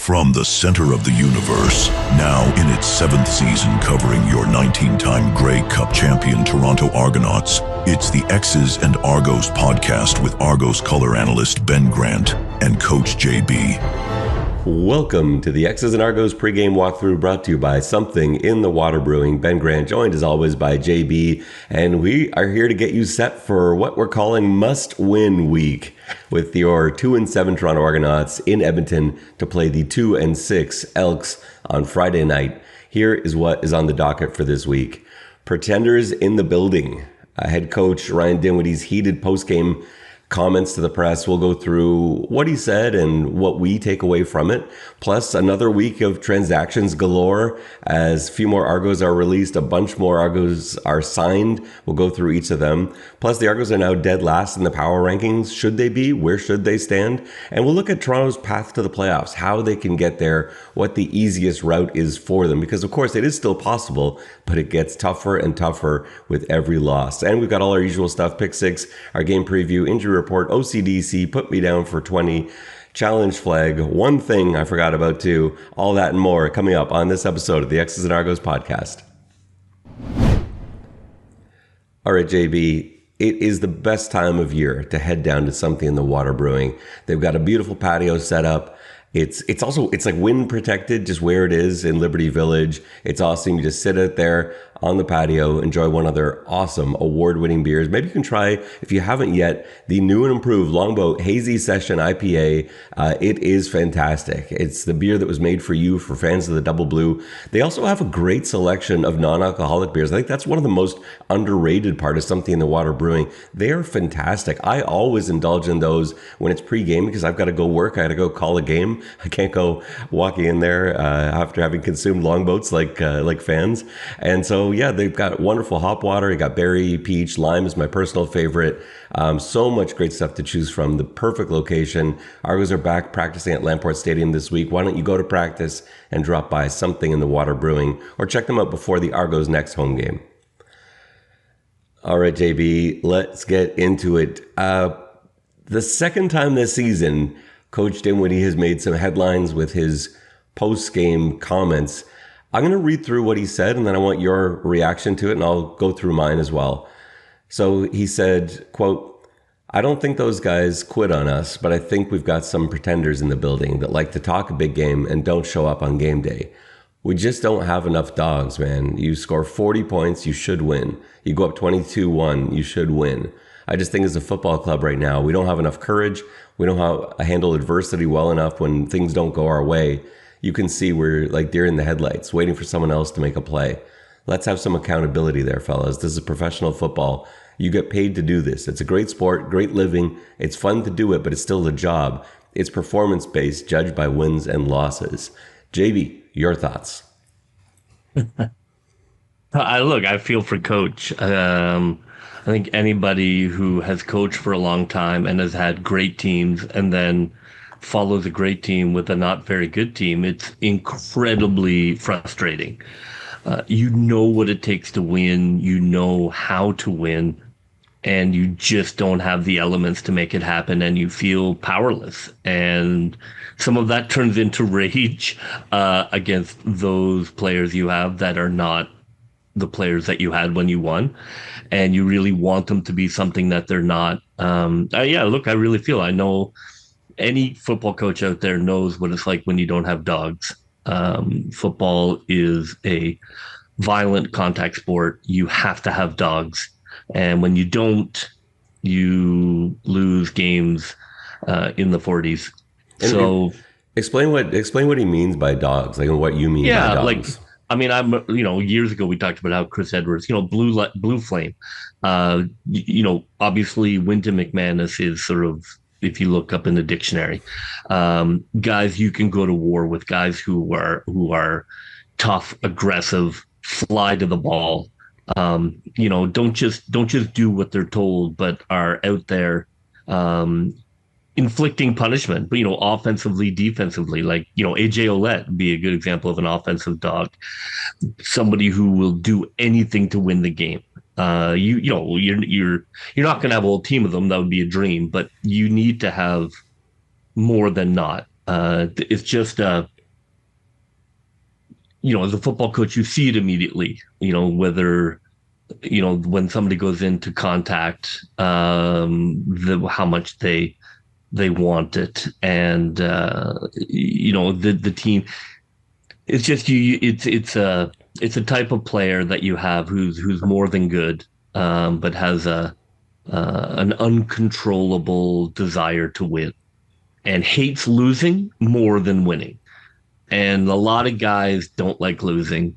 From the center of the universe, now in its 7th season covering your 19-time Grey Cup champion Toronto Argonauts, it's the X's and Argos podcast with Argos color analyst Ben Grant and Coach JB. Welcome to the X's and Argos pregame walkthrough, brought to you by Something in the Water Brewing. Ben Grant, joined as always by JB, and we are here to get you set for what we're calling must-win week with your 2-7 Toronto Argonauts in Edmonton to play the 2-6 Elks on Friday night. Here is what is on the docket for this week. Pretenders in the building. Head coach Ryan Dinwiddie's heated postgame comments to the press. We'll go through what he said and what we take away from it. Plus another week of transactions galore as a few more Argos are released. A bunch more Argos are signed. We'll go through each of them. Plus the Argos are now dead last in the power rankings. Should they be? Where should they stand? And we'll look at Toronto's path to the playoffs, how they can get there, what the easiest route is for them. Because of course it is still possible, but it gets tougher and tougher with every loss. And we've got all our usual stuff, pick six, our game preview, injury report, OCDC, put me down for 20, challenge flag, one thing I forgot about too, all that and more coming up on this episode of the X's and Argos podcast. All right, JB, it is the best time of year to head down to Something in the Water Brewing. They've got a beautiful patio set up. It's like wind protected, just where it is in Liberty Village. It's awesome. You just sit out there on the patio, enjoy one of their awesome award-winning beers. Maybe you can try, if you haven't yet, the new and improved Longboat Hazy Session IPA. It is fantastic. It's the beer that was made for you, for fans of the Double Blue. They also have a great selection of non-alcoholic beers. I think that's one of the most underrated part of Something in the Water Brewing. They are fantastic. I always indulge in those when it's pre-game because I've got to go work. I got to go call a game. I can't go walking in there after having consumed longboats like fans. And so, yeah, they've got wonderful hop water. You got berry, peach, lime is my personal favorite. So much great stuff to choose from. The perfect location. Argos are back practicing at Lamport Stadium this week. Why don't you go to practice and drop by Something in the Water Brewing or check them out before the Argos' next home game. All right, JB, let's get into it. The second time this season, Coach Dinwiddie has made some headlines with his post-game comments. I'm going to read through what he said, and then I want your reaction to it, and I'll go through mine as well. So he said, quote, "I don't think those guys quit on us, but I think we've got some pretenders in the building that like to talk a big game and don't show up on game day. We just don't have enough dogs, man. You score 40 points, you should win. You go up 22-1, you should win. I just think as a football club right now, we don't have enough courage. We don't handle adversity well enough when things don't go our way. You can see we're like deer in the headlights, waiting for someone else to make a play. Let's have some accountability there, fellas. This is professional football. You get paid to do this. It's a great sport, great living. It's fun to do it, but it's still a job. It's performance-based, judged by wins and losses." JB, your thoughts? I feel for Coach. I think anybody who has coached for a long time and has had great teams and then follows a great team with a not very good team, it's incredibly frustrating. You know what it takes to win. You know how to win, and you just don't have the elements to make it happen, and you feel powerless. And some of that turns into rage against those players you have that are not the players that you had when you won, and you really want them to be something that they're not. I really feel, I know any football coach out there knows what it's like when you don't have dogs. Football is a violent contact sport. You have to have dogs. And when you don't, you lose games in the 40s. And so explain what he means by dogs, like what you mean by dogs. Years ago we talked about how Chris Edwards, blue flame. Obviously Wynton McManus is sort of, if you look up in the dictionary, guys you can go to war with, guys who are tough, aggressive, fly to the ball. Don't just do what they're told, but are out there inflicting punishment, but offensively, defensively, like AJ Ouellette would be a good example of an offensive dog, somebody who will do anything to win the game. You're not going to have a whole team of them. That would be a dream, but you need to have more than not. It's just as a football coach, you see it immediately, whether, when somebody goes into contact, how much they want it. And, the team, it's just it's a type of player that you have who's more than good, but has an uncontrollable desire to win and hates losing more than winning. And a lot of guys don't like losing,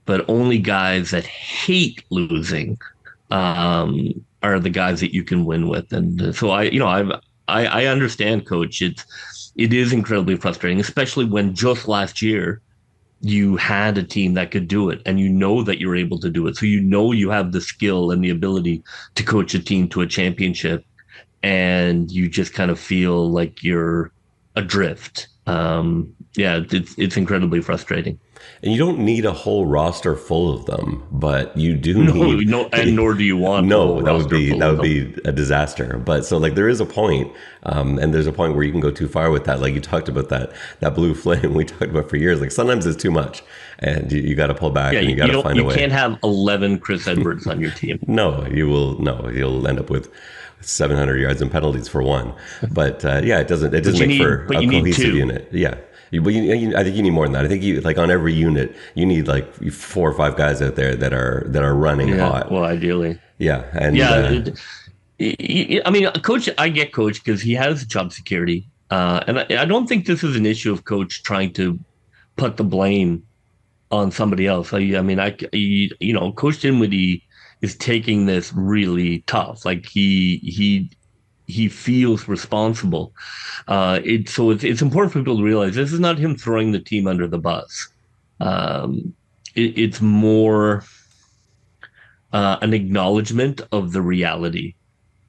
but only guys that hate losing are the guys that you can win with. And so I understand, Coach. It is incredibly frustrating, especially when just last year you had a team that could do it, and that you're able to do it. So you have the skill and the ability to coach a team to a championship, and you just kind of feel like you're adrift. It's incredibly frustrating. And you don't need a whole roster full of them, but you do need. No, and nor do you want. No, that would be a disaster. But so there is a point, and there's a point where you can go too far with that. Like you talked about that blue flame we talked about for years. Like sometimes it's too much, and you got to pull back, and you got to find a way. You can't have 11 Chris Edwards on your team. No, you will. No, you'll end up with 700 yards and penalties for one. But it doesn't make for a cohesive unit. Yeah. I think you need more than that. I think on every unit, you need 4 or 5 guys out there that are running hot. Well, ideally. Yeah. And Coach, I get Coach because he has job security. And I don't think this is an issue of Coach trying to put the blame on somebody else. Coach Dinwiddie is taking this really tough. Like he feels responsible. It's important for people to realize this is not him throwing the team under the bus. It's more an acknowledgement of the reality.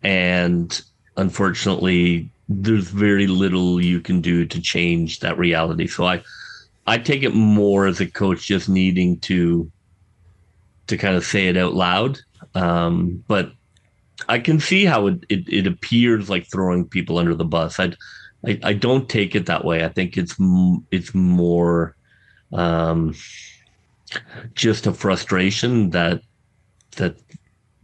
And unfortunately, there's very little you can do to change that reality. So I take it more as a coach just needing to kind of say it out loud. But I can see how it appears like throwing people under the bus. I don't take it that way. I think it's more just a frustration that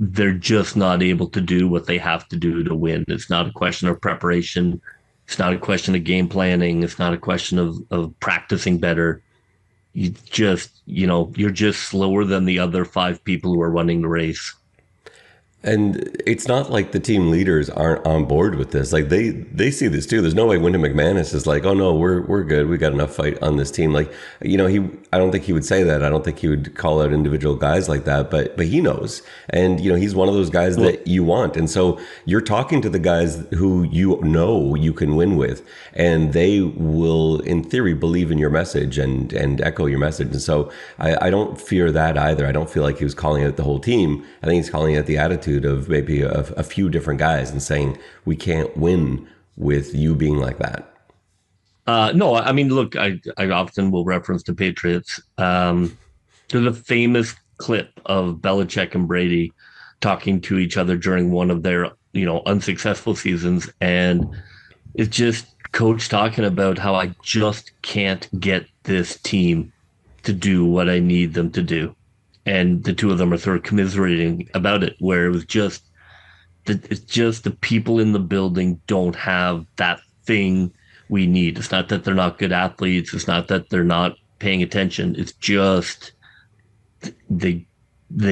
they're just not able to do what they have to do to win. It's not a question of preparation. It's not a question of game planning. It's not a question of practicing better. You're just slower than the other 5 people who are running the race. And it's not like the team leaders aren't on board with this. Like they see this too. There's no way Wyndham McManus is like, oh no, we're good. We got enough fight on this team. Like, I don't think he would say that. I don't think he would call out individual guys like that, but he knows. And, he's one of those guys that you want. And so you're talking to the guys who you can win with, and they will, in theory, believe in your message and echo your message. And so I don't fear that either. I don't feel like he was calling out the whole team. I think he's calling out the attitude of maybe a few different guys and saying, we can't win with you being like that. No, I mean, look, I often will reference the Patriots. There's a famous clip of Belichick and Brady talking to each other during one of their, unsuccessful seasons. And it's just Coach talking about how I just can't get this team to do what I need them to do. And the two of them are sort of commiserating about it, where it was it's just the people in the building don't have that thing we need. It's not that they're not good athletes. It's not that they're not paying attention. It's just they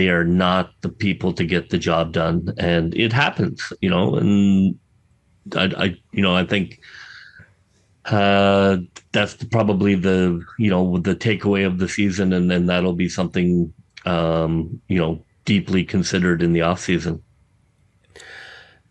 are not the people to get the job done. And it happens, and I think that's probably the takeaway of the season. And then that'll be something deeply considered in the off season.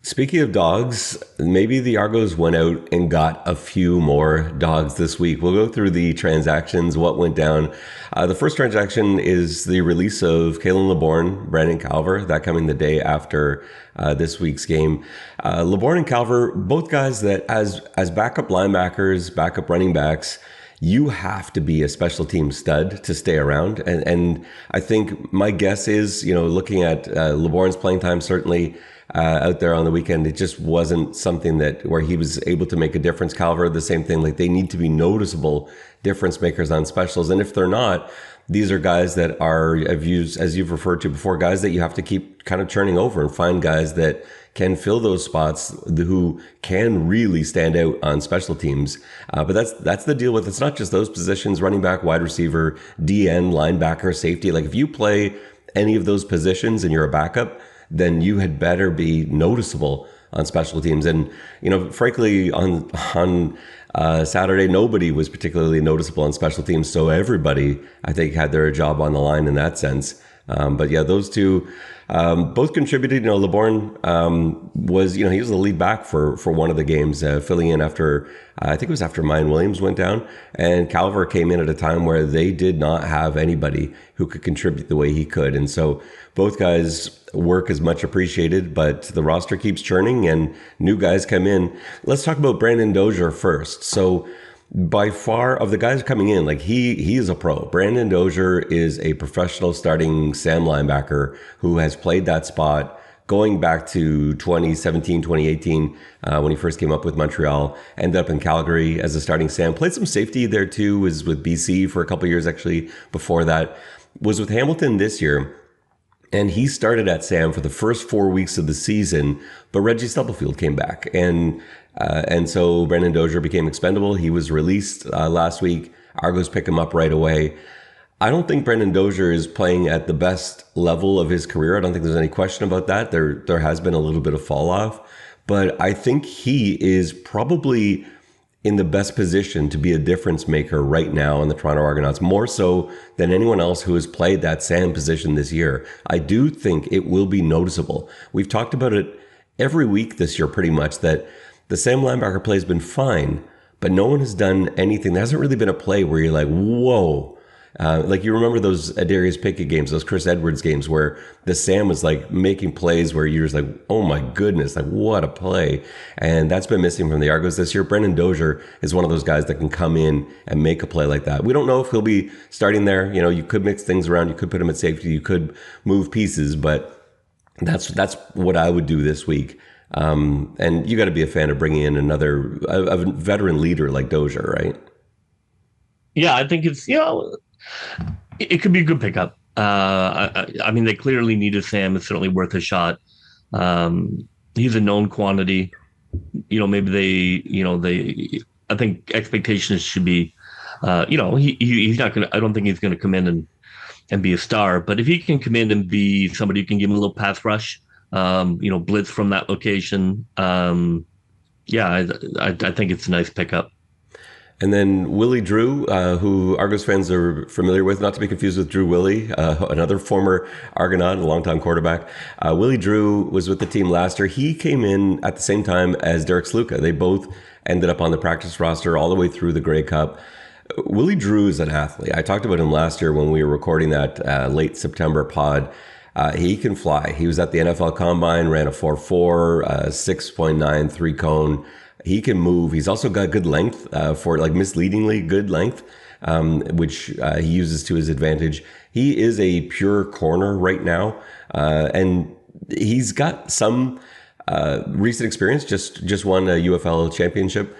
Speaking of dogs, maybe the Argos went out and got a few more dogs this week. We'll go through the transactions, what went down. The first transaction is the release of Khalin, Laborn, Brandon Calver, that coming the day after this week's game. Laborn and Calver, both guys that as backup linebackers, backup running backs, you have to be a special team stud to stay around. And I think my guess is, looking at Laborn's playing time, certainly out there on the weekend, it just wasn't something where he was able to make a difference. Calver, the same thing. Like, they need to be noticeable difference makers on specials. And if they're not, these are guys that are, as you've referred to before, guys that you have to keep kind of churning over and find guys that can fill those spots, who can really stand out on special teams. But that's the deal with, it's not just those positions: running back, wide receiver, DN, linebacker, safety. Like, if you play any of those positions and you're a backup, then you had better be noticeable on special teams. And, frankly, on Saturday, nobody was particularly noticeable on special teams. So everybody, I think, had their job on the line in that sense. But yeah, those two both contributed. Laborn was, he was the lead back for one of the games, filling in after, I think it was after Mayan Williams went down, and Calver came in at a time where they did not have anybody who could contribute the way he could. And so both guys' work is much appreciated, but the roster keeps churning and new guys come in. Let's talk about Brandon Dozier first. So by far of the guys coming in, like, he is a pro. Brandon Dozier is a professional starting Sam linebacker who has played that spot going back to 2017, 2018, when he first came up with Montreal. Ended up in Calgary as a starting Sam. Played some safety there too, was with BC for a couple of years actually before that. Was with Hamilton this year. And he started at Sam for the first 4 weeks of the season, but Reggie Stubblefield came back. And so Brandon Dozier became expendable. He was released last week. Argos picked him up right away. I don't think Brandon Dozier is playing at the best level of his career. I don't think there's any question about that. There has been a little bit of fall off, but I think he is probably in the best position to be a difference maker right now in the Toronto Argonauts, more so than anyone else who has played that Sam position this year. I do think it will be noticeable. We've talked about it every week this year pretty much, that the Sam linebacker play has been fine, but no one has done anything. There hasn't really been a play where you're like, whoa. Like, you remember those Adarius Pickett games, those Chris Edwards games, where the Sam was like making plays where you're just like, oh my goodness, like, what a play. And that's been missing from the Argos this year. Brandon Dozier is one of those guys that can come in and make a play like that. We don't know if he'll be starting there. You could mix things around. You could put him at safety. You could move pieces, but that's what I would do this week. And you got to be a fan of bringing in a veteran leader like Dozier, right? Yeah, I think it's, it could be a good pickup. I mean, they clearly needed Sam. It's certainly worth a shot. He's a known quantity. I think expectations should be, he's not going to, I don't think he's going to come in and be a star, but if he can come in and be somebody who can give him a little pass rush, blitz from that location. I think it's a nice pickup. And then Willie Drew, who Argos fans are familiar with, not to be confused with Drew Willie, another former Argonaut, a longtime quarterback. Willie Drew was with the team last year. He came in at the same time as Derek Sluka. They both ended up on the practice roster all the way through the Grey Cup. Willie Drew is an athlete. I talked about him last year when we were recording that late September pod. He can fly. He was at the NFL Combine, ran a 4.4, 6.9 3-cone. He can move. He's also got good length, for like misleadingly good length, which he uses to his advantage. He is a pure corner right now, and he's got some recent experience. Just won a UFL championship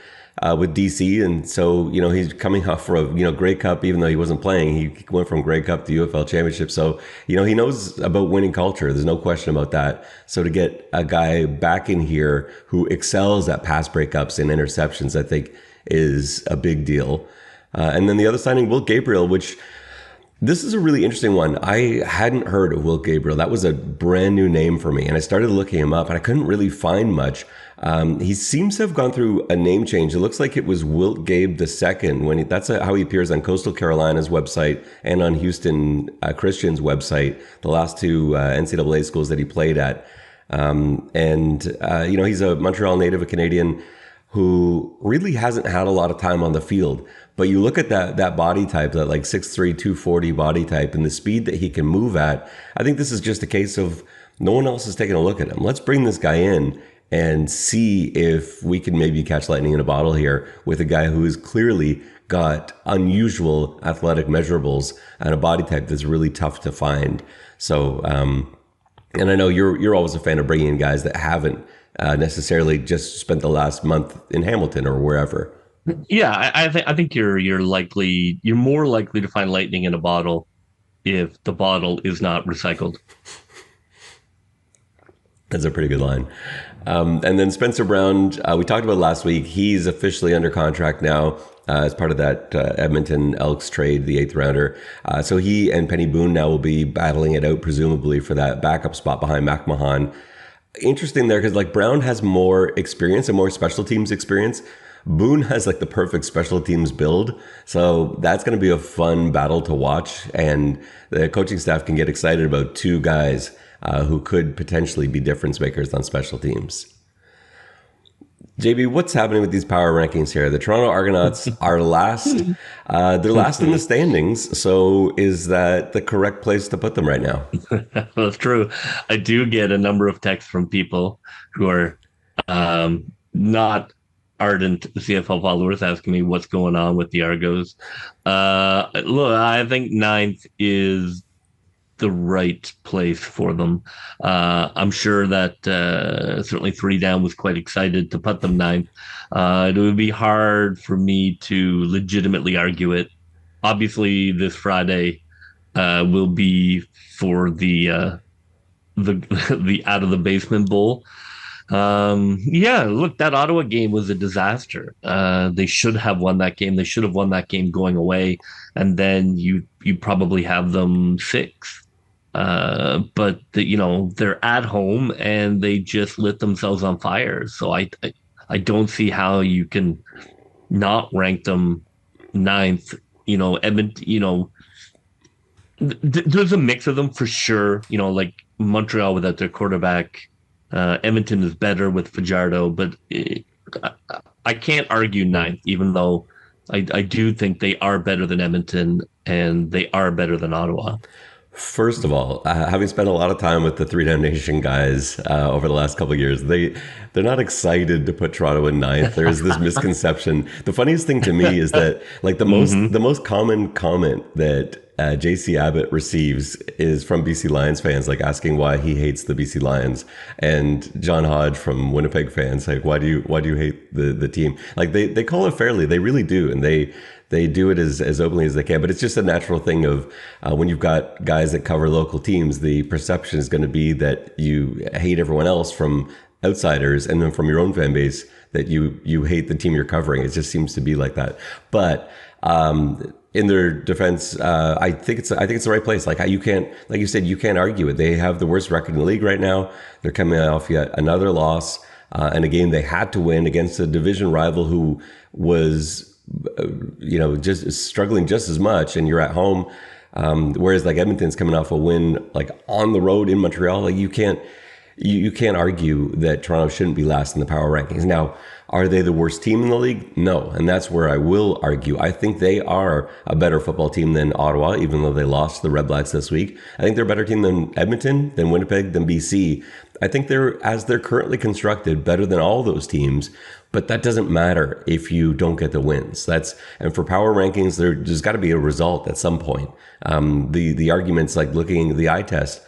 with DC, and so he's coming off from a Grey Cup. Even though he wasn't playing, he went from Grey Cup to UFL championship. So he knows about winning culture. There's no question about that. So to get a guy back in here who excels at pass breakups and interceptions, I think is a big deal. And then the other signing, Will Gabriel, which this is a really interesting one. I hadn't heard of Will Gabriel. That was a brand new name for me. And I started looking him up and I couldn't really find much. He seems to have gone through a name change. It looks like it was Wilt Gabe II. That's how he appears on Coastal Carolina's website and on Houston Christian's website, the last two NCAA schools that he played at. He's a Montreal native, a Canadian who really hasn't had a lot of time on the field. But you look at that body type, that like 6'3", 240 body type, and the speed that he can move at. I think this is just a case of no one else is taking a look at him. Let's bring this guy in and see if we can maybe catch lightning in a bottle here with a guy who has clearly got unusual athletic measurables and a body type that's really tough to find. So, and I know you're always a fan of bringing in guys that haven't necessarily just spent the last month in Hamilton or wherever. Yeah, I think you're more likely to find lightning in a bottle if the bottle is not recycled. That's a pretty good line. And then Spencer Brown, we talked about last week. He's officially under contract now as part of that Edmonton Elks trade, the 8th rounder. So he and Penny Boone now will be battling it out, presumably, for that backup spot behind McMahon. Interesting there, because like Brown has more experience and more special teams experience. Boone has like the perfect special teams build. So that's going to be a fun battle to watch. And the coaching staff can get excited about two guys who could potentially be difference makers on special teams. JB, what's happening with these power rankings here? The Toronto Argonauts are last. They're last in the standings. So is that the correct place to put them right now? Well, that's true. I do get a number of texts from people who are not ardent CFL followers asking me what's going on with the Argos. Look, I think 9th is the right place for them. I'm sure that certainly 3 Down was quite excited to put them 9th. It would be hard for me to legitimately argue it. Obviously, this Friday will be for the out of the basement bowl. Look, that Ottawa game was a disaster. They should have won that game. They should have won that game going away, and then you probably have them 6th. But they're at home and they just lit themselves on fire. So I don't see how you can not rank them 9th. Edmonton. There's a mix of them for sure. Like Montreal without their quarterback. Edmonton is better with Fajardo, but I can't argue 9th, even though I do think they are better than Edmonton and they are better than Ottawa. First of all, having spent a lot of time with the 3 Down Nation guys over the last couple of years, they're not excited to put Toronto in 9th. There is this misconception. The funniest thing to me is that like the most common comment that JC Abbott receives is from BC Lions fans, like asking why he hates the BC Lions, and John Hodge from Winnipeg fans, like why do you hate the team? Like they call it fairly, they really do, and they do it as openly as they can. But it's just a natural thing of when you've got guys that cover local teams, the perception is going to be that you hate everyone else from outsiders, and then from your own fan base that you hate the team you're covering. It just seems to be like that. But in their defense, I think it's the right place. Like you can't, like you said, you can't argue it. They have the worst record in the league right now. They're coming off yet another loss and a game they had to win against a division rival who was just struggling just as much, and you're at home. Whereas like Edmonton's coming off a win like on the road in Montreal. Like you can't argue that Toronto shouldn't be last in the power rankings. Now, are they the worst team in the league? No. And that's where I will argue. I think they are a better football team than Ottawa, even though they lost to the Red Blacks this week. I think they're a better team than Edmonton, than Winnipeg, than BC. I think as they're currently constructed, better than all those teams. But that doesn't matter if you don't get the wins. And for power rankings, there's got to be a result at some point. The arguments like looking at the eye test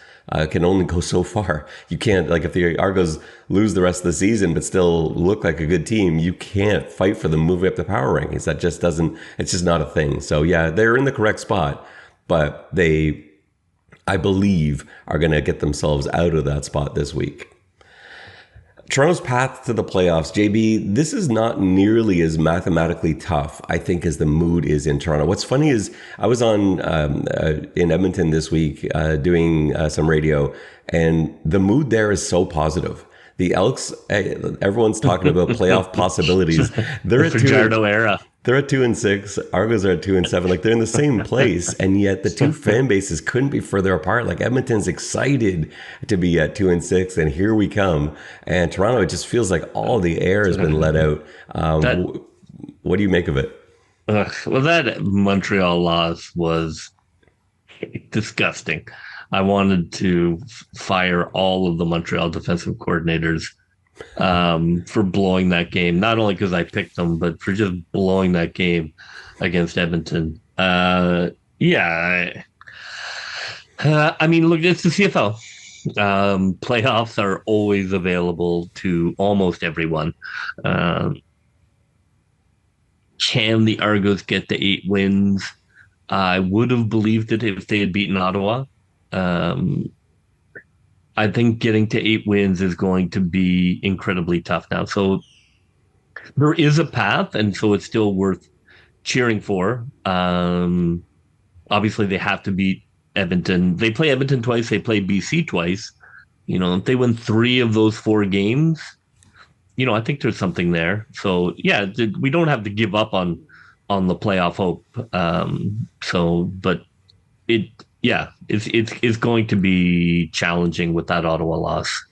can only go so far. You can't, like if the Argos lose the rest of the season but still look like a good team, you can't fight for them moving up the power rankings. That just it's just not a thing. So yeah, they're in the correct spot, but I believe, are going to get themselves out of that spot this week. Toronto's path to the playoffs, JB, this is not nearly as mathematically tough, I think, as the mood is in Toronto. What's funny is I was on in Edmonton this week doing some radio, and the mood there is so positive. The Elks, everyone's talking about playoff possibilities. They're at Fajardo era. They're at 2-6. Argos are at 2-7. Like they're in the same place, and yet the two fan bases couldn't be further apart. Like Edmonton's excited to be at 2-6, and here we come. And Toronto, it just feels like all the air has been let out. What do you make of it? Well, that Montreal loss was disgusting. I wanted to fire all of the Montreal defensive coordinators for blowing that game, not only because I picked them, but for just blowing that game against Edmonton. I mean, look, it's the CFL. Playoffs are always available to almost everyone. Can the Argos get to 8 wins? I would have believed it if they had beaten Ottawa. Um, I think getting to 8 wins is going to be incredibly tough now. So there is a path, and so it's still worth cheering for. Obviously, they have to beat Edmonton. They play Edmonton twice. They play BC twice. If they win 3 of those 4 games, I think there's something there. So yeah, we don't have to give up on the playoff hope. But it, yeah, it's going to be challenging with that Ottawa loss.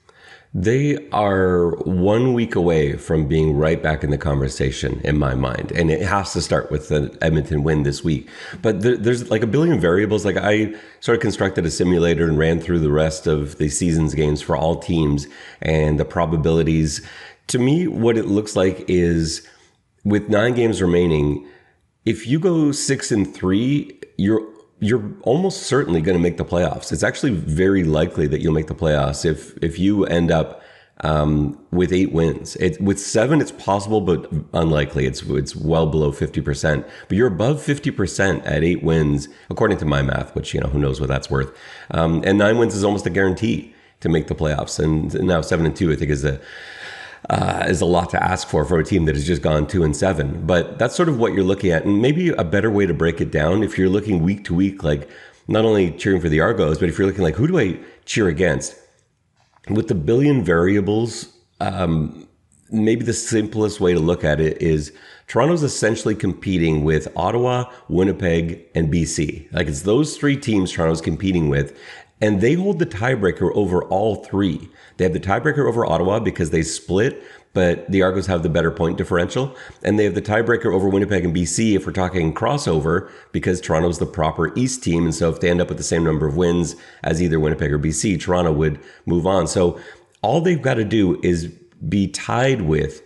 They are 1 week away from being right back in the conversation in my mind. And it has to start with the Edmonton win this week. But there's like a billion variables. Like I sort of constructed a simulator and ran through the rest of the season's games for all teams and the probabilities. To me, what it looks like is with 9 games remaining, if you go 6-3, you're almost certainly going to make the playoffs. It's actually very likely that you'll make the playoffs if you end up with 8 wins. With 7, it's possible, but unlikely. It's well below 50%. But you're above 50% at 8 wins, according to my math, which who knows what that's worth. And 9 wins is almost a guarantee to make the playoffs. And now 7-2, I think, is a lot to ask for a team that has just gone 2-7. But that's sort of what you're looking at. And maybe a better way to break it down, if you're looking week to week, like not only cheering for the Argos, but if you're looking like, who do I cheer against? With the billion variables, maybe the simplest way to look at it is Toronto's essentially competing with Ottawa, Winnipeg, and BC. Like it's those 3 teams Toronto's competing with. And they hold the tiebreaker over all 3. They have the tiebreaker over Ottawa because they split, but the Argos have the better point differential. And they have the tiebreaker over Winnipeg and BC if we're talking crossover, because Toronto's the proper East team. And so if they end up with the same number of wins as either Winnipeg or BC, Toronto would move on. So all they've got to do is be tied with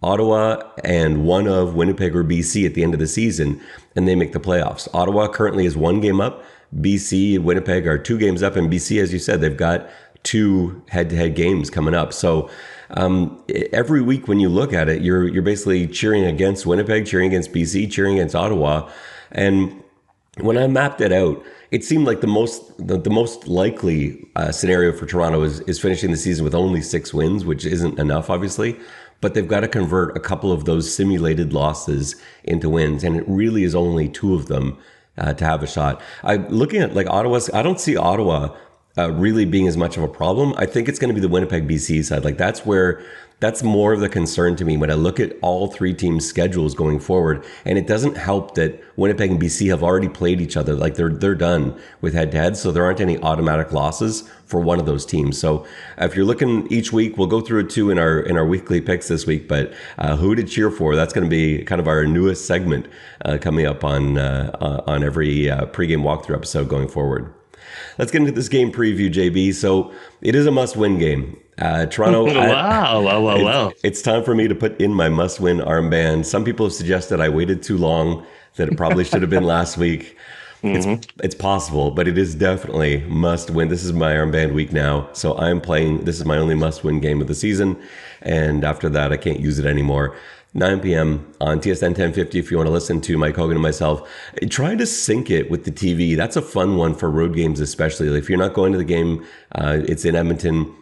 Ottawa and one of Winnipeg or BC at the end of the season, and they make the playoffs. Ottawa currently is 1 game up. BC and Winnipeg are 2 games up, and BC, as you said, they've got 2 head-to-head games coming up. So every week when you look at it, you're basically cheering against Winnipeg, cheering against BC, cheering against Ottawa. And when I mapped it out, it seemed like the most likely scenario for Toronto is finishing the season with only 6 wins, which isn't enough, obviously. But they've got to convert a couple of those simulated losses into wins, and it really is only 2 of them to have a shot. Looking at like Ottawa's, I don't see Ottawa really being as much of a problem. I think it's going to be the Winnipeg BC side. Like that's more of the concern to me when I look at all 3 teams' schedules going forward. And it doesn't help that Winnipeg and BC have already played each other. Like they're done with head-to-head, so there aren't any automatic losses for one of those teams. So if you're looking each week, we'll go through it too in our weekly picks this week. But who to cheer for? That's going to be kind of our newest segment coming up on every pregame walkthrough episode going forward. Let's get into this game preview, JB. So it is a must-win game. Toronto. Wow. It's time for me to put in my must-win armband. Some people have suggested I waited too long, that it probably should have been last week. It's possible, but it is definitely must-win. This is my armband week now, so I'm playing. This is my only must-win game of the season, and after that, I can't use it anymore. 9 p.m. on TSN 1050 if you want to listen to Mike Hogan and myself. Try to sync it with the TV. That's a fun one for road games, especially. If you're not going to the game, it's in Edmonton.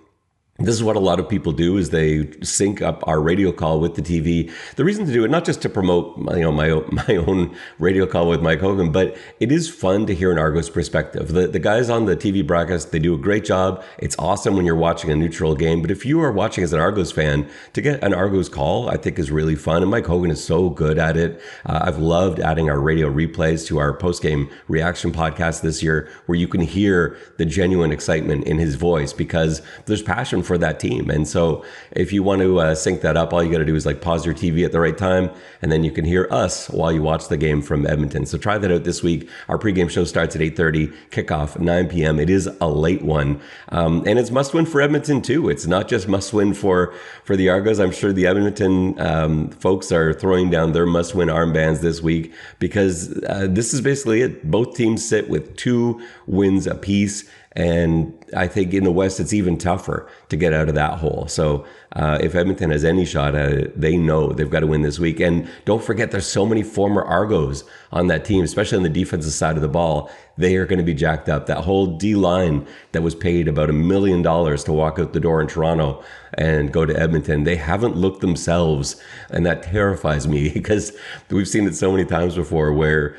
This is what a lot of people do, is they sync up our radio call with the TV. The reason to do it, not just to promote my own radio call with Mike Hogan, but it is fun to hear an Argos perspective. The guys on the TV broadcast, they do a great job. It's awesome when you're watching a neutral game, but if you are watching as an Argos fan, to get an Argos call, I think is really fun, and Mike Hogan is so good at it. I've loved adding our radio replays to our postgame reaction podcast this year, where you can hear the genuine excitement in his voice because there's passion for that team. And so if you want to sync that up, all you got to do is like pause your TV at the right time, and then you can hear us while you watch the game from Edmonton. So try that out this week. Our pregame show starts at 8:30, kickoff 9 p.m. It is a late one. And it's must win for Edmonton too. It's not just must win for the Argos. I'm sure the Edmonton folks are throwing down their must win armbands this week, because this is basically it. Both teams sit with 2 wins apiece. And I think in the West, it's even tougher to get out of that hole. So if Edmonton has any shot at it, they know they've got to win this week. And don't forget, there's so many former Argos on that team, especially on the defensive side of the ball. They are going to be jacked up. That whole D-line that was paid about $1 million to walk out the door in Toronto and go to Edmonton, they haven't looked themselves. And that terrifies me because we've seen it so many times before where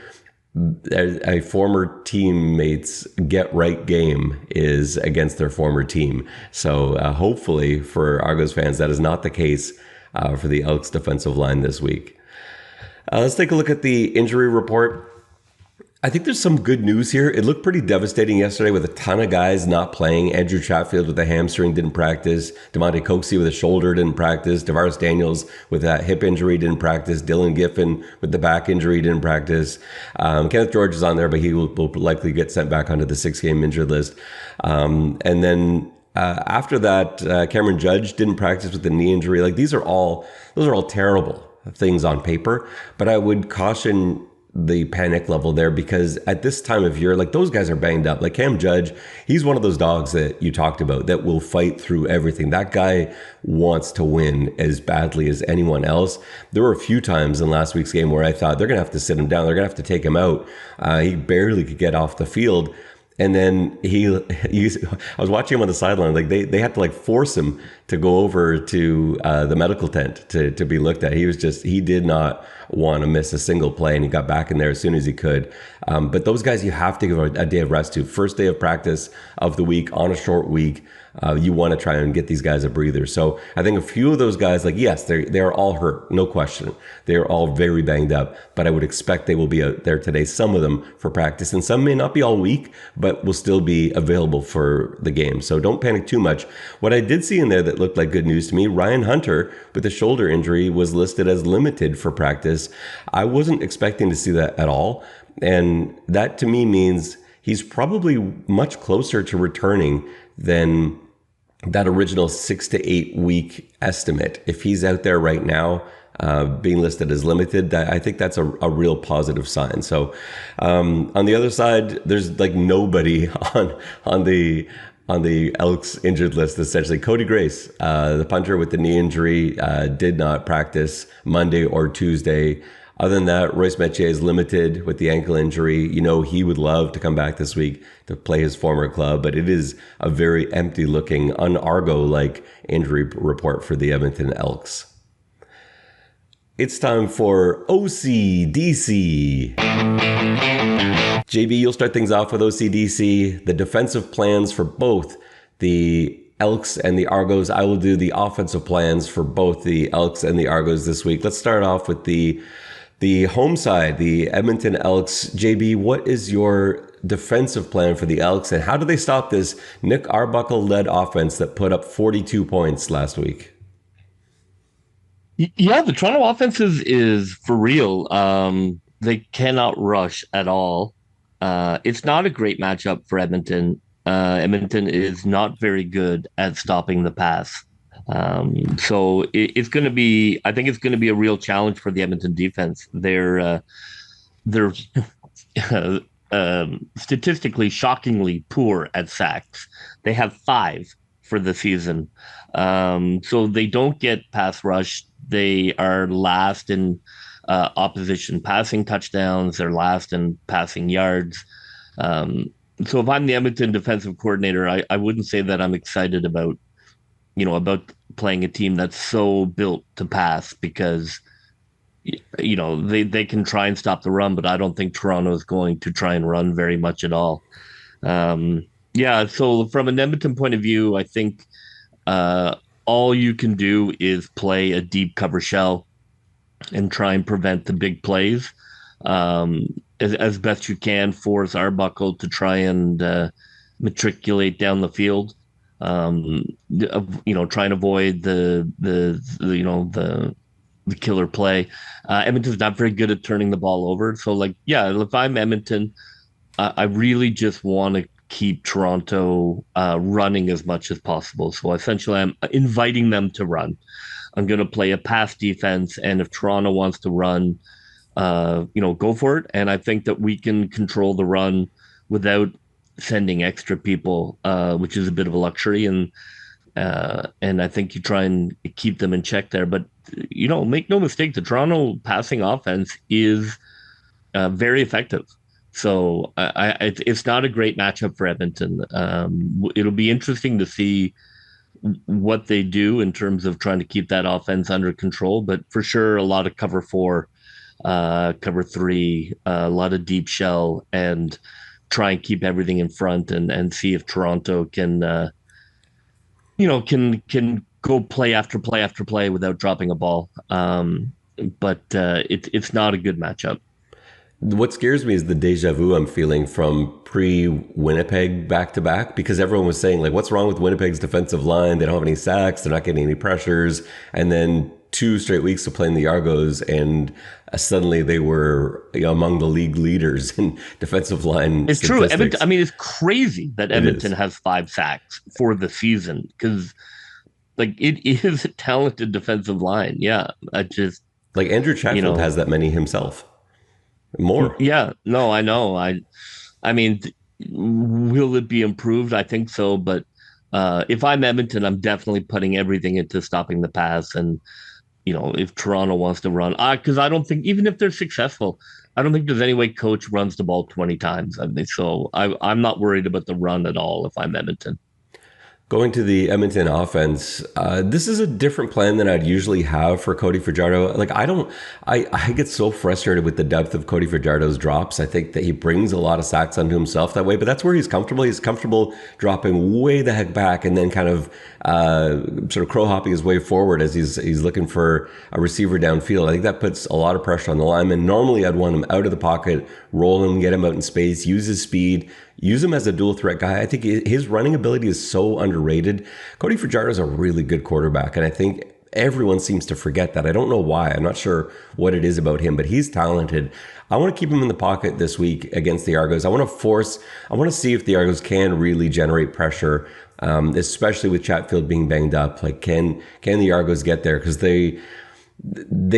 a former teammate's get right game is against their former team. So hopefully for Argos fans, that is not the case for the Elks defensive line this week. Let's take a look at the injury report. I think there's some good news here. It looked pretty devastating yesterday with a ton of guys not playing. Andrew Chatfield with a hamstring didn't practice. Demonte Coxie with a shoulder didn't practice. Tavares Daniels with that hip injury didn't practice. Dylan Giffen with the back injury didn't practice. Kenneth George is on there, but he will likely get sent back onto the 6-game injured list. And then after that, Cameron Judge didn't practice with the knee injury. Like those are all terrible things on paper, but I would caution the panic level there because at this time of year, like those guys are banged up. Like Cam Judge, he's one of those dogs that you talked about that will fight through everything. That guy wants to win as badly as anyone else. There were a few times in last week's game where I thought they're going to have to sit him down. They're going to have to take him out. He barely could get off the field. And then I was watching him on the sideline. Like they had to like force him to go over to the medical tent to be looked at. He did not want to miss a single play, and he got back in there as soon as he could. But those guys, you have to give a day of rest to. First day of practice of the week on a short week. You want to try and get these guys a breather. So I think a few of those guys, like, yes, they are all hurt, no question. They are all very banged up, but I would expect they will be out there today, some of them for practice, and some may not be all week, but will still be available for the game. So don't panic too much. What I did see in there that looked like good news to me, Ryan Hunter with a shoulder injury was listed as limited for practice. I wasn't expecting to see that at all. And that to me means he's probably much closer to returning than that original 6 to 8 week estimate. If he's out there right now, being listed as limited, I think that's a real positive sign. So on the other side, there's like nobody on the Elks injured list, essentially. Cody Grace, the punter with the knee injury, did not practice Monday or Tuesday. Other than that, Royce Metier is limited with the ankle injury. You know, he would love to come back this week to play his former club, but it is a very empty-looking, un-Argo-like injury report for the Edmonton Elks. It's time for OCDC. JB, you'll start things off with OCDC, the defensive plans for both the Elks and the Argos. I will do the offensive plans for both the Elks and the Argos this week. Let's start off with the home side, the Edmonton Elks. JB, what is your defensive plan for the Elks, and how do they stop this Nick Arbuckle-led offense that put up 42 points last week? Yeah, the Toronto offense is for real. They cannot rush at all. It's not a great matchup for Edmonton. Edmonton is not very good at stopping the pass. So it's going to be, I think it's going to be a real challenge for the Edmonton defense. They're statistically shockingly poor at sacks. They have 5 for the season. So they don't get pass rush. They are last in opposition passing touchdowns. They're last in passing yards. So if I'm the Edmonton defensive coordinator, I wouldn't say that I'm excited about playing a team that's so built to pass, because they can try and stop the run, but I don't think Toronto is going to try and run very much at all. So from an Edmonton point of view, I think all you can do is play a deep cover shell and try and prevent the big plays as best you can. Force Arbuckle to try and matriculate down the field. Try and avoid the killer play. Edmonton's not very good at turning the ball over. So if I'm Edmonton, I really just want to keep Toronto running as much as possible. So essentially I'm inviting them to run. I'm going to play a pass defense, and if Toronto wants to run, go for it. And I think that we can control the run without sending extra people, which is a bit of a luxury, and I think you try and keep them in check there. But make no mistake, the Toronto passing offense is very effective. So it's not a great matchup for Edmonton. It'll be interesting to see what they do in terms of trying to keep that offense under control. But for sure, a lot of cover four, cover three, a lot of deep shell, and try and keep everything in front and see if Toronto can go play after play after play without dropping a ball. But it's not a good matchup. What scares me is the deja vu I'm feeling from pre-Winnipeg back-to-back, because everyone was saying, like, what's wrong with Winnipeg's defensive line? They don't have any sacks. They're not getting any pressures. And then 2 straight weeks of playing the Argos, and suddenly they were among the league leaders in defensive line It's statistics. true. Edmonton, I mean, it's crazy that Edmonton has 5 sacks for the season, because like it is a talented defensive line. Yeah, like Andrew Chatfield has that many himself. More. Yeah, no, I know. I mean, will it be improved? I think so, but if I'm Edmonton, I'm definitely putting everything into stopping the pass. And if Toronto wants to run, because I don't think, even if they're successful, I don't think there's any way coach runs the ball 20 times. I mean, so I'm not worried about the run at all if I'm Edmonton. Going to the Edmonton offense, this is a different plan than I'd usually have for Cody Fajardo. Like, I get so frustrated with the depth of Cody Fajardo's drops. I think that he brings a lot of sacks onto himself that way, but that's where he's comfortable. He's comfortable dropping way the heck back and then kind of sort of crow hopping his way forward as he's looking for a receiver downfield. I think that puts a lot of pressure on the lineman. Normally, I'd want him out of the pocket, roll him, get him out in space, use his speed, use him as a dual threat guy. I think his running ability is so underrated. Cody Fajardo is a really good quarterback, and I think everyone seems to forget that. I don't know why. I'm not sure what it is about him, but he's talented. I want to keep him in the pocket this week against the Argos. I want to see if the Argos can really generate pressure, especially with Chatfield being banged up. Like, can the Argos get there? Because they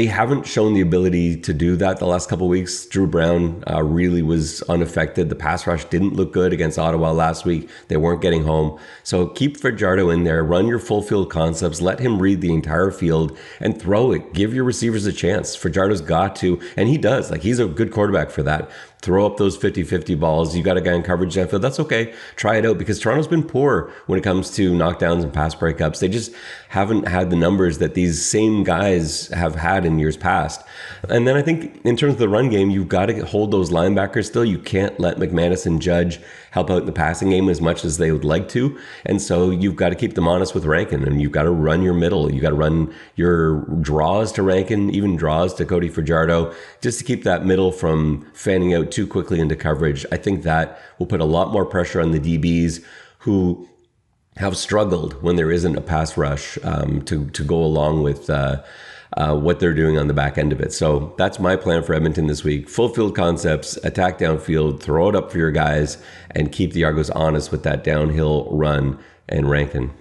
haven't shown the ability to do that the last couple of weeks. Drew Brown really was unaffected. The pass rush didn't look good against Ottawa last week. They weren't getting home. So keep Fajardo in there. Run your full field concepts. Let him read the entire field and throw it. Give your receivers a chance. Fajardo's got to, and he does. Like, he's a good quarterback for that. Throw up those 50-50 balls. You got a guy in coverage downfield. That's okay. Try it out, because Toronto's been poor when it comes to knockdowns and pass breakups. They just haven't had the numbers that these same guys have had in years past. And then I think in terms of the run game, you've got to hold those linebackers still. You can't let McManus and Judge help out in the passing game as much as they would like to. And so you've got to keep them honest with Rankin, and you've got to run your middle. You got to run your draws to Rankin, even draws to Cody Fajardo, just to keep that middle from fanning out too quickly into coverage. I think that will put a lot more pressure on the DBs, who have struggled when there isn't a pass rush to go along with what they're doing on the back end of it. So that's my plan for Edmonton this week. Full field concepts, attack downfield, throw it up for your guys, and keep the Argos honest with that downhill run and Rankin.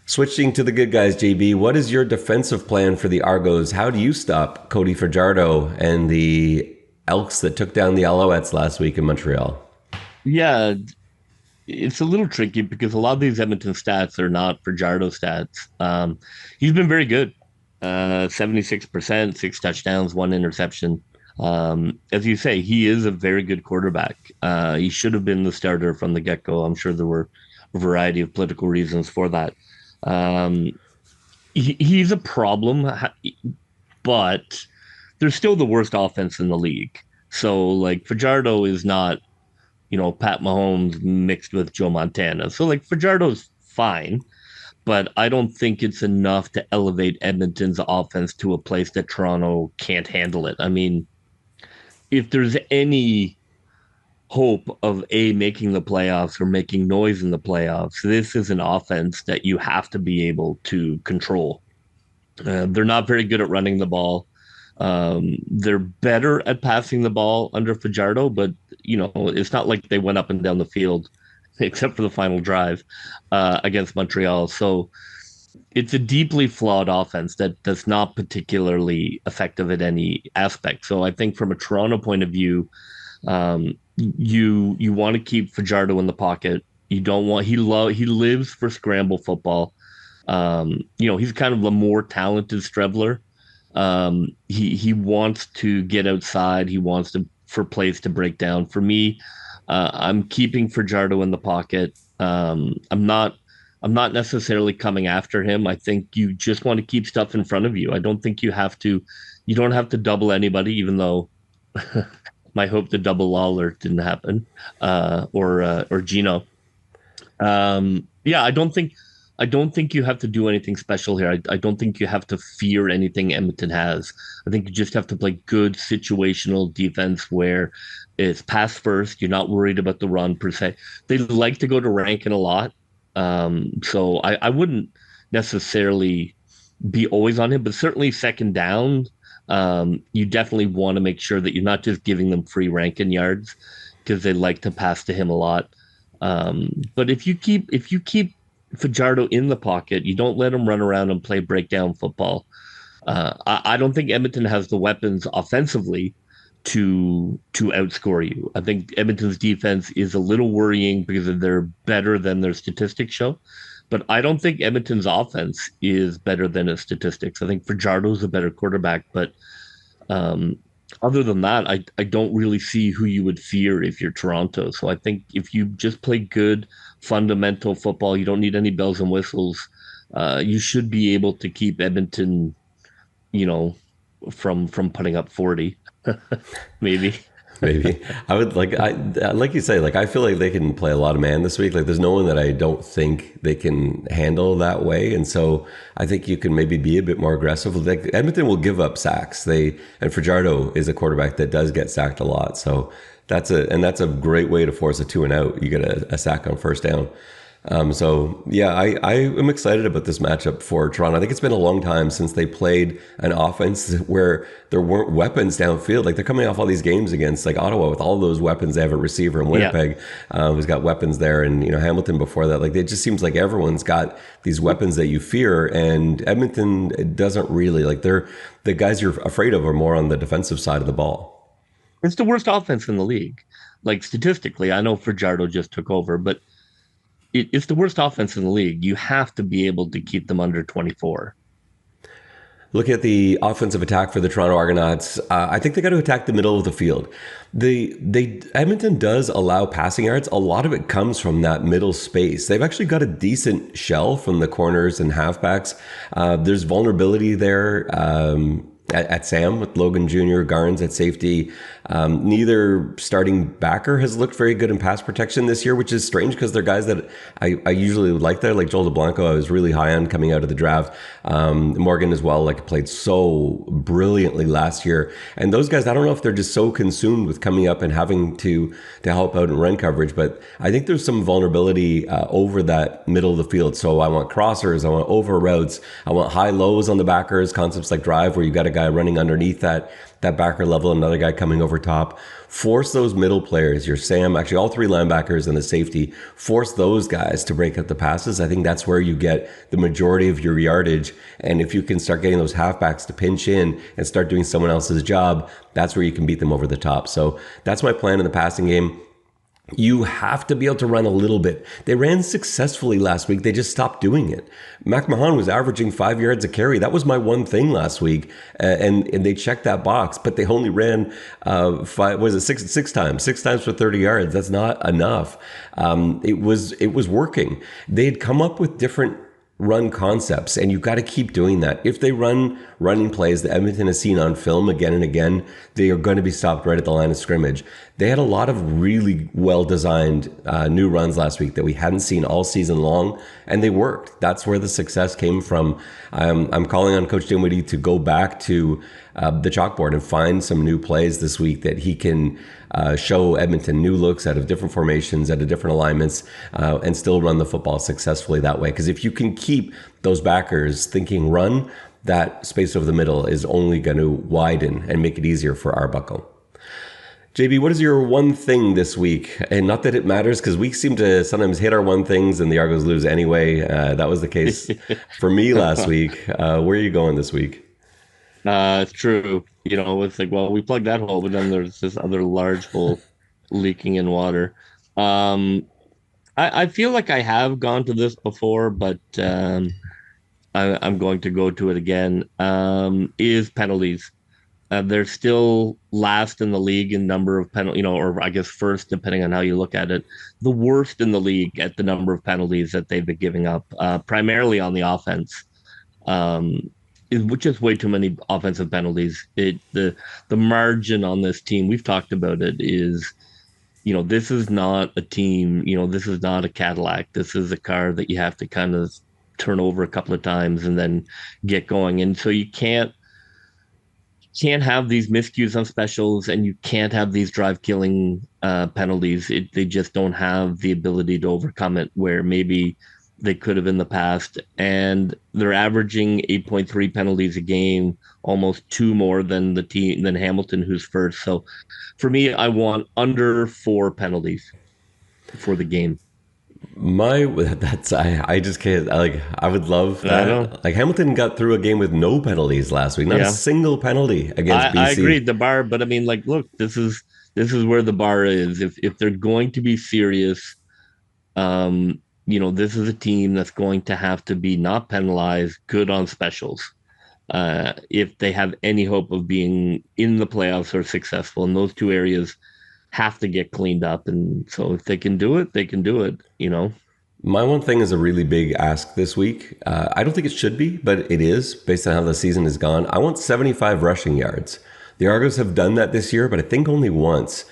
Switching to the good guys, JB, what is your defensive plan for the Argos? How do you stop Cody Fajardo and the Elks that took down the Alouettes last week in Montreal? Yeah, it's a little tricky because a lot of these Edmonton stats are not Fajardo stats. He's been very good. 76%, 6 touchdowns, 1 interception. As you say, he is a very good quarterback. He should have been the starter from the get-go. I'm sure there were a variety of political reasons for that. He's a problem, but they're still the worst offense in the league. So, like, Fajardo is not, Pat Mahomes mixed with Joe Montana. So, like, Fajardo's fine, but I don't think it's enough to elevate Edmonton's offense to a place that Toronto can't handle it. I mean, if there's any hope of making the playoffs or making noise in the playoffs, this is an offense that you have to be able to control. They're not very good at running the ball. They're better at passing the ball under Fajardo, but it's not like they went up and down the field except for the final drive against Montreal. So it's a deeply flawed offense that's not particularly effective at any aspect. So I think from a Toronto point of view, you want to keep Fajardo in the pocket. You don't want he lives for scramble football. He's kind of a more talented Strebler. He wants to get outside. He wants to for plays to break down. For me, I'm keeping Fajardo in the pocket. I'm not necessarily coming after him. I think you just want to keep stuff in front of you. I don't think you don't have to double anybody, even though my hope to double Lawler didn't happen, or Gino. Yeah, I don't think you have to do anything special here. I don't think you have to fear anything Edmonton has. I think you just have to play good situational defense where it's pass first. You're not worried about the run per se. They like to go to Rankin a lot. So I wouldn't necessarily be always on him, but certainly second down, you definitely want to make sure that you're not just giving them free Rankin yards because they like to pass to him a lot. But if you keep Fajardo in the pocket, you don't let him run around and play breakdown football. I don't think Edmonton has the weapons offensively to outscore you. I think Edmonton's defense is a little worrying because they're better than their statistics show. But I don't think Edmonton's offense is better than its statistics. I think Fajardo's a better quarterback, but other than that, I don't really see who you would fear if you're Toronto. So I think if you just play good fundamental football, you don't need any bells and whistles. You should be able to keep Edmonton, from putting up 40, maybe. Maybe I would like you say, like, I feel like they can play a lot of man this week. Like, there's no one that I don't think they can handle that way. And so I think you can maybe be a bit more aggressive. Like, Edmonton will give up sacks. And Fajardo is a quarterback that does get sacked a lot. So that's a great way to force a 2-and-out. You get a sack on first down. So yeah, I am excited about this matchup for Toronto. I think it's been a long time since they played an offense where there weren't weapons downfield. Like, they're coming off all these games against like Ottawa with all those weapons. They have a receiver in Winnipeg who's got weapons there, and Hamilton before that. Like, it just seems like everyone's got these weapons that you fear, and Edmonton doesn't really. Like, they're the guys you're afraid of are more on the defensive side of the ball. It's the worst offense in the league. Like, statistically, I know Fajardo just took over, but it's the worst offense in the league. You have to be able to keep them under 24. Look at the offensive attack for the Toronto Argonauts. I think they got to attack the middle of the field. Edmonton does allow passing yards. A lot of it comes from that middle space. They've actually got a decent shell from the corners and halfbacks. There's vulnerability there. At Sam with Logan Jr., Garnes at safety. Neither starting backer has looked very good in pass protection this year, which is strange because they're guys that I usually would like there. Like Joel DeBlanco, I was really high on coming out of the draft. Morgan as well, like, played so brilliantly last year. And those guys, I don't know if they're just so consumed with coming up and having to help out in run coverage, but I think there's some vulnerability over that middle of the field. So I want crossers, I want over routes, I want high lows on the backers, concepts like drive where you got a guy running underneath that backer level, another guy coming over top. Force those middle players, your Sam, actually all three linebackers and the safety, force those guys to break up the passes. I think that's where you get the majority of your yardage. And if you can start getting those halfbacks to pinch in and start doing someone else's job, that's where you can beat them over the top. So that's my plan in the passing game. You have to be able to run a little bit. They ran successfully last week. They just stopped doing it. McMahon was averaging 5 yards a carry. That was my one thing last week. And they checked that box, but they only ran six times for 30 yards. That's not enough. It was working. They had come up with different run concepts, and you've got to keep doing that. If they run running plays that Edmonton has seen on film again and again, they are going to be stopped right at the line of scrimmage. They had a lot of really well-designed new runs last week that we hadn't seen all season long, and they worked. That's where the success came from. I'm calling on Coach Dinwiddie to go back to the chalkboard and find some new plays this week that he can show Edmonton new looks out of different formations, out of different alignments, and still run the football successfully that way. Because if you can keep those backers thinking run, that space over the middle is only going to widen and make it easier for Arbuckle. JB, what is your one thing this week? And not that it matters, because we seem to sometimes hit our one things and the Argos lose anyway. That was the case for me last week. Where are you going this week? It's true. It's like, well, we plugged that hole, but then there's this other large hole leaking in water. I feel like I have gone to this before, but I'm going to go to it again. Is penalties. They're still last in the league in number of penalty, or I guess first, depending on how you look at it. The worst in the league at the number of penalties that they've been giving up, primarily on the offense. Which is way too many offensive penalties. The margin on this team, we've talked about it, is this is not a team, this is not a Cadillac. This is a car that you have to kind of turn over a couple of times and then get going. And so you can't have these miscues on specials, and you can't have these drive killing penalties. They just don't have the ability to overcome it, where maybe they could have in the past. And they're averaging 8.3 penalties a game, almost two more than than Hamilton, who's first. So for me, I want under 4 penalties for the game. I just can't, I would love I know. that. Like, Hamilton got through a game with no penalties last week, not a single penalty against BC. I agree, the bar, but I mean, like, look, this is where the bar is. If they're going to be serious, this is a team that's going to have to be not penalized, good on specials. If they have any hope of being in the playoffs or successful, and those two areas have to get cleaned up. And so if they can do it, they can do it, My one thing is a really big ask this week. I don't think it should be, but it is based on how the season has gone. I want 75 rushing yards. The Argos have done that this year, but I think only once.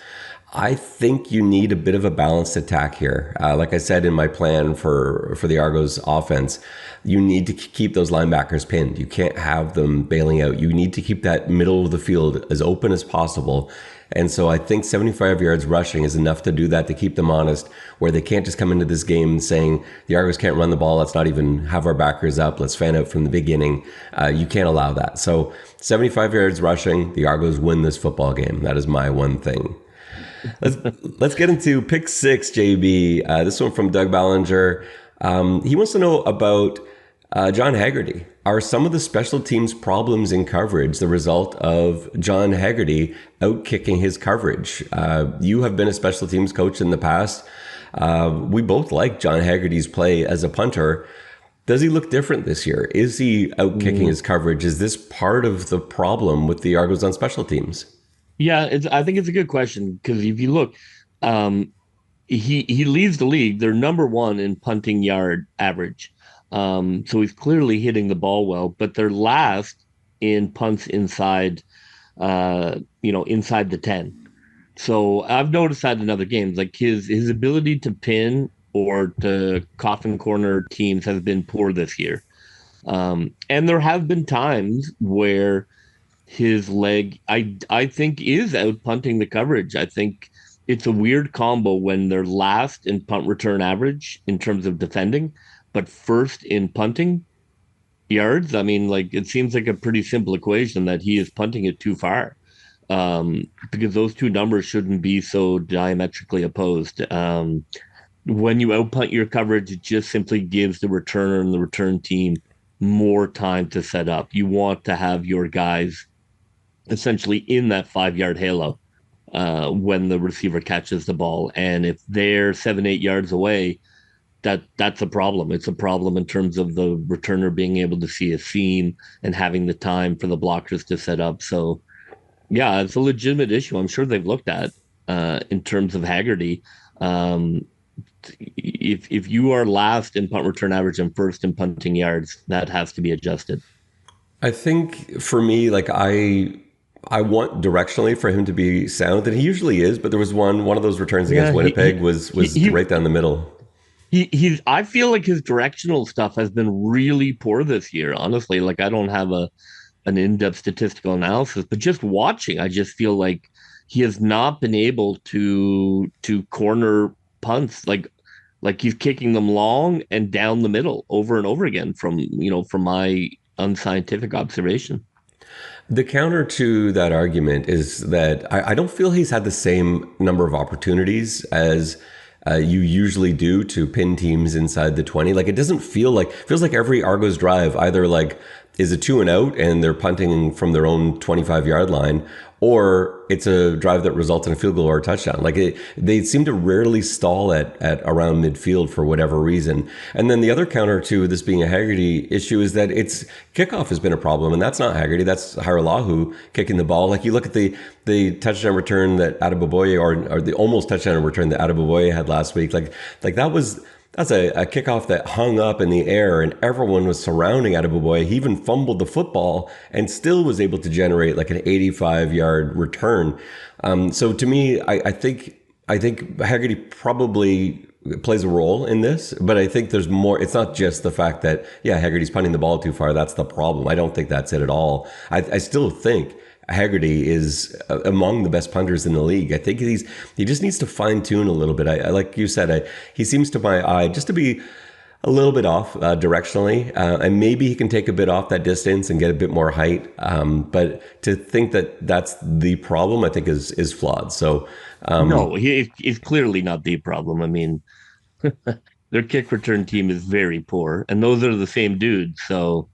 I think you need a bit of a balanced attack here. Like I said in my plan for the Argos offense, you need to keep those linebackers pinned. You can't have them bailing out. You need to keep that middle of the field as open as possible. And so I think 75 yards rushing is enough to do that, to keep them honest, where they can't just come into this game saying the Argos can't run the ball. Let's not even have our backers up. Let's fan out from the beginning. You can't allow that. So 75 yards rushing, the Argos win this football game. That is my one thing. Let's get into pick 6, JB. This one from Doug Ballinger. He wants to know about John Haggerty. Are some of the special teams problems in coverage the result of John Haggerty outkicking his coverage? You have been a special teams coach in the past. We both like John Haggerty's play as a punter. Does he look different this year? Is he outkicking his coverage? Is this part of the problem with the Argos on special teams? Yeah, I think it's a good question, because if you look, he leads the league. They're number 1 in punting yard average. So he's clearly hitting the ball well, but they're last in punts inside the 10. So I've noticed that in other games, like his ability to pin or to coffin corner teams has been poor this year. And there have been times where his leg, I think, is out punting the coverage. I think it's a weird combo when they're last in punt return average in terms of defending, but first in punting yards. I mean, like, it seems like a pretty simple equation that he is punting it too far, because those two numbers shouldn't be so diametrically opposed. When you outpunt your coverage, it just simply gives the returner and the return team more time to set up. You want to have your guys essentially in that 5-yard halo when the receiver catches the ball. And if they're 7-8 yards away, that's a problem. It's a problem in terms of the returner being able to see a seam and having the time for the blockers to set up. So yeah, it's a legitimate issue. I'm sure they've looked at in terms of Haggerty. If you are last in punt return average and first in punting yards, that has to be adjusted. I think for me, like, I want directionally for him to be sound, and he usually is, but there was one of those returns against Winnipeg was right down the middle. I feel like his directional stuff has been really poor this year, honestly. Like, I don't have an in-depth statistical analysis, but just watching, I just feel like he has not been able to corner punts. Like he's kicking them long and down the middle over and over again from my unscientific observation. The counter to that argument is that I don't feel he's had the same number of opportunities as you usually do to pin teams inside the 20. Like, it doesn't feels like every Argos drive either like is a 2 and out and they're punting from their own 25-yard line, or it's a drive that results in a field goal or a touchdown. They seem to rarely stall at around midfield for whatever reason. And then the other counter to this being a Haggerty issue is that it's kickoff has been a problem, and that's not Haggerty. That's Haralahu kicking the ball. Like, you look at the touchdown return that Adeboboye, or the almost touchdown return that Adeboboye had last week. That's a kickoff that hung up in the air, and everyone was surrounding Adeboboye. He even fumbled the football and still was able to generate like an 85-yard return. So to me, I think Haggerty probably plays a role in this, but I think there's more. It's not just the fact that, Haggerty's punting the ball too far. That's the problem. I don't think that's it at all. I still think Haggerty is among the best punters in the league. I think he just needs to fine tune a little bit. I like you said, he seems to my eye just to be a little bit off directionally, and maybe he can take a bit off that distance and get a bit more height. But to think that that's the problem, I think is flawed. So no, he's clearly not the problem. I mean, their kick return team is very poor, and those are the same dudes. So,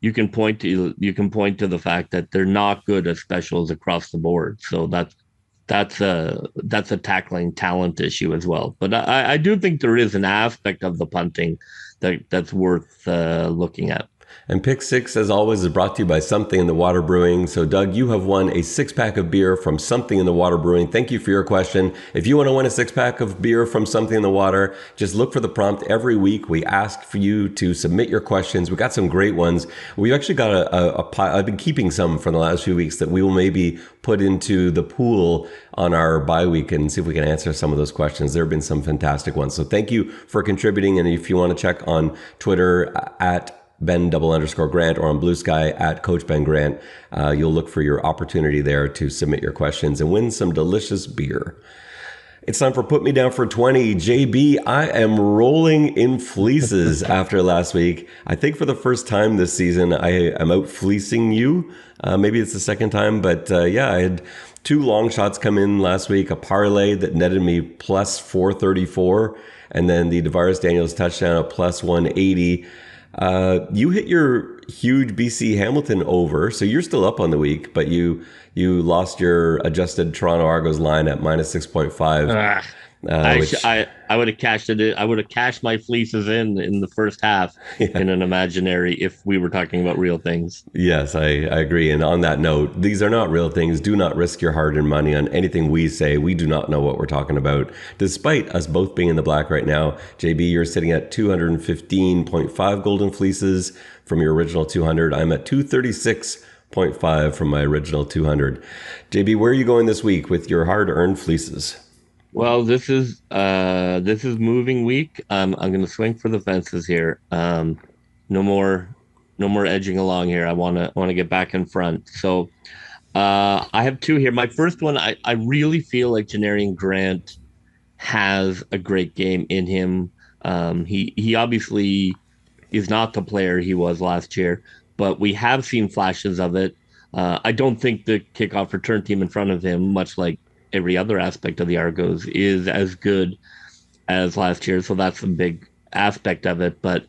you can point to the fact that they're not good at specials across the board. So that's a tackling talent issue as well. But I do think there is an aspect of the punting that's worth looking at. And Pick Six, as always, is brought to you by Something in the Water Brewing. So, Doug, you have won a 6-pack of beer from Something in the Water Brewing. Thank you for your question. If you want to win a 6-pack of beer from Something in the Water, just look for the prompt. Every week, we ask for you to submit your questions. We got some great ones. We've actually got a pile. I've been keeping some from the last few weeks that we will maybe put into the pool on our bye week and see if we can answer some of those questions. There have been some fantastic ones. So thank you for contributing. And if you want to check on Twitter at Ben_Grant or on Blue Sky at Coach Ben Grant, you'll look for your opportunity there to submit your questions and win some delicious beer. It's time for Put Me Down for 20. JB, I am rolling in fleeces after last week. I think for the first time this season, I am out fleecing you. Maybe it's the second time, but I had 2 long shots come in last week, a parlay that netted me plus 434, and then the Devaris Daniels touchdown at plus 180. You hit your huge BC Hamilton over, so you're still up on the week, but you lost your adjusted Toronto Argos line at minus 6.5. I would have cashed it. I would have cashed my fleeces in the first half in an imaginary if we were talking about real things. Yes, I agree. And on that note, these are not real things. Do not risk your hard-earned money on anything we say. We do not know what we're talking about. Despite us both being in the black right now, JB, you're sitting at 215.5 golden fleeces from your original 200. I'm at 236.5 from my original 200. JB, where are you going this week with your hard-earned fleeces? Well, this is moving week. I'm going to swing for the fences here. No more edging along here. I want to get back in front. So I have 2 here. My first one, I really feel like Janarian Grant has a great game in him. He obviously is not the player he was last year, but we have seen flashes of it. I don't think the kickoff return team in front of him, much like every other aspect of the Argos, is as good as last year. So that's a big aspect of it. But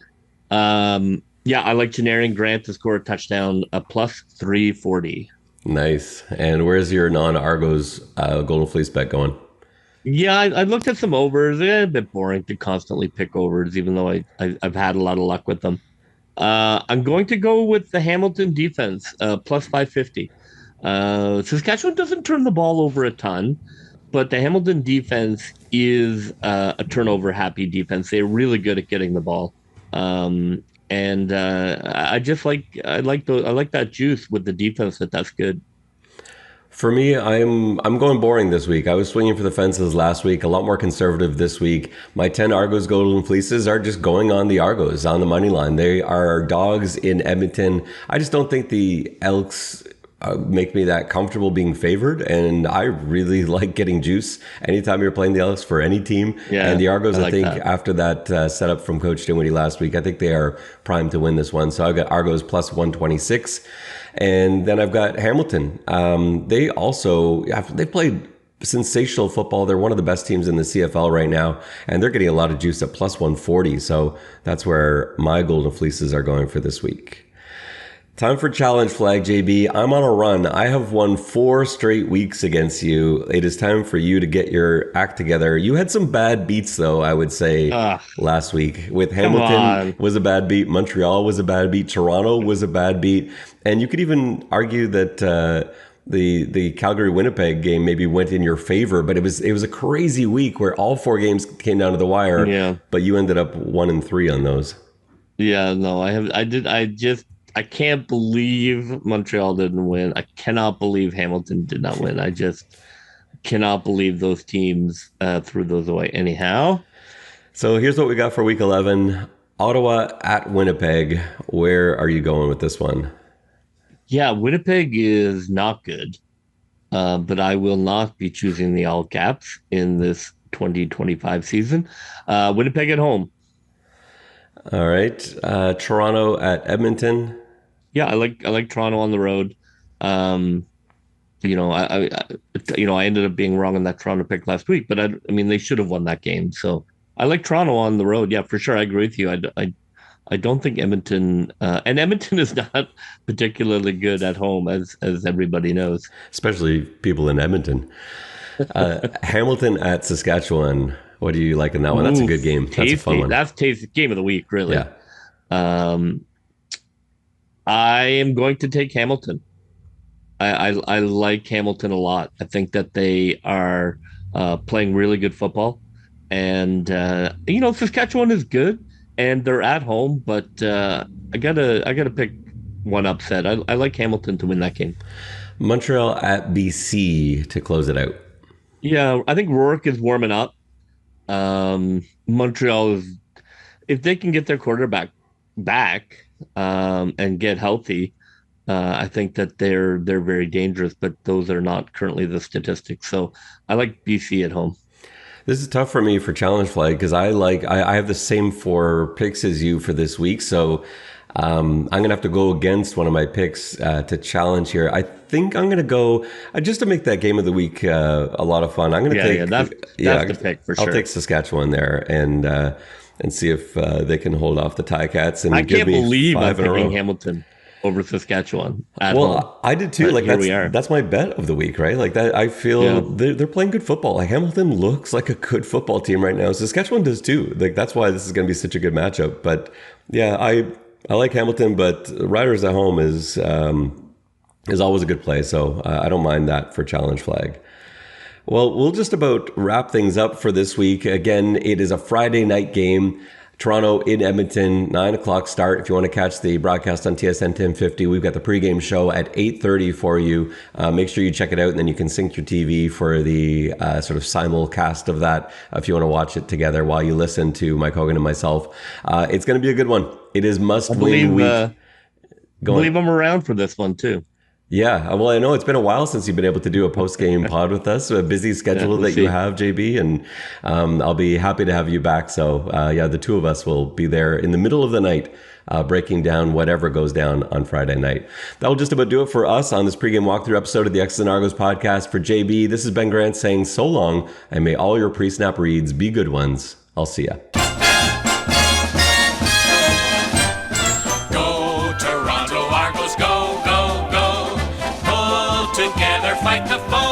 I like Janarian Grant to score a touchdown, a plus 340. Nice. And where's your non-Argos Golden Fleece bet going? Yeah, I looked at some overs. They're a bit boring to constantly pick overs, even though I've had a lot of luck with them. I'm going to go with the Hamilton defense, plus 550. Saskatchewan doesn't turn the ball over a ton, but the Hamilton defense is a turnover-happy defense. They're really good at getting the ball, and I like that juice with the defense. That's good. For me, I'm going boring this week. I was swinging for the fences last week, a lot more conservative this week. My 10 Argos Golden Fleeces are just going on the Argos on the money line. They are dogs in Edmonton. I just don't think the Elks make me that comfortable being favored, and I really like getting juice anytime you're playing the Elks for any team. Yeah, and the Argos, I think, that. after that setup from Coach Dinwiddie last week, I think they are primed to win this one. So I've got Argos plus 126. And then I've got Hamilton. They played sensational football. They're one of the best teams in the CFL right now, and they're getting a lot of juice at plus 140. So that's where my Golden Fleeces are going for this week. Time for challenge flag, JB. I'm on a run. I have won 4 straight weeks against you. It is time for you to get your act together. You had some bad beats, though, I would say, last week. With Hamilton was a bad beat. Montreal was a bad beat. Toronto was a bad beat. And you could even argue that the Calgary-Winnipeg game maybe went in your favor, but it was a crazy week where all 4 games came down to the wire. Yeah. But you ended up 1-3 on those. Yeah, no, I can't believe Montreal didn't win. I cannot believe Hamilton did not win. I just cannot believe those teams threw those away. Anyhow. So here's what we got for week 11. Ottawa at Winnipeg. Where are you going with this one? Yeah, Winnipeg is not good, but I will not be choosing the All Caps in this 2025 season. Winnipeg at home. All right. Toronto at Edmonton. Yeah, I like Toronto on the road. I ended up being wrong on that Toronto pick last week, but I mean they should have won that game. So I like Toronto on the road. Yeah, for sure. I agree with you. I don't think Edmonton and Edmonton is not particularly good at home, as everybody knows, especially people in Edmonton. Hamilton at Saskatchewan. What do you like in that one? That's a good game. That's a fun one. That's tasty game of the week, really. Yeah. I am going to take Hamilton. I like Hamilton a lot. I think that they are playing really good football, and Saskatchewan is good, and they're at home. But I gotta pick one upset. I like Hamilton to win that game. Montreal at BC to close it out. Yeah, I think Rourke is warming up. Montreal is, if they can get their quarterback back and get healthy, I think that they're very dangerous, but those are not currently the statistics. So I like BC at home. This is tough for me for challenge flag because I have the same 4 picks as you for this week. So I'm going to have to go against one of my picks to challenge here. I think I'm going to go just to make that game of the week a lot of fun. I'm going to take that's the pick for sure. I'll take Saskatchewan there and see if they can hold off the Ticats. And I can't believe I'm picking row. Hamilton over Saskatchewan. I did too. But that's my bet of the week, right? Like that, I feel they're playing good football. Like Hamilton looks like a good football team right now. Saskatchewan does too. Like that's why this is going to be such a good matchup. But yeah, I like Hamilton, but Riders at home is always a good play. So I don't mind that for challenge flag. Well, we'll just about wrap things up for this week. Again, it is a Friday night game. Toronto in Edmonton, 9 o'clock start. If you want to catch the broadcast on TSN 1050, we've got the pregame show at 8:30 for you. Make sure you check it out, and then you can sync your TV for the sort of simulcast of that if you want to watch it together while you listen to Mike Hogan and myself. It's going to be a good one. It is must-win week. I believe I'm around for this one, too. Yeah, well, I know it's been a while since you've been able to do a post-game pod with us, so a busy schedule that you have, JB, and I'll be happy to have you back. So, the two of us will be there in the middle of the night breaking down whatever goes down on Friday night. That will just about do it for us on this pregame walkthrough episode of the X's and Argos podcast. For JB, this is Ben Grant saying so long, and may all your pre-snap reads be good ones. I'll see ya. Together, fight the foe.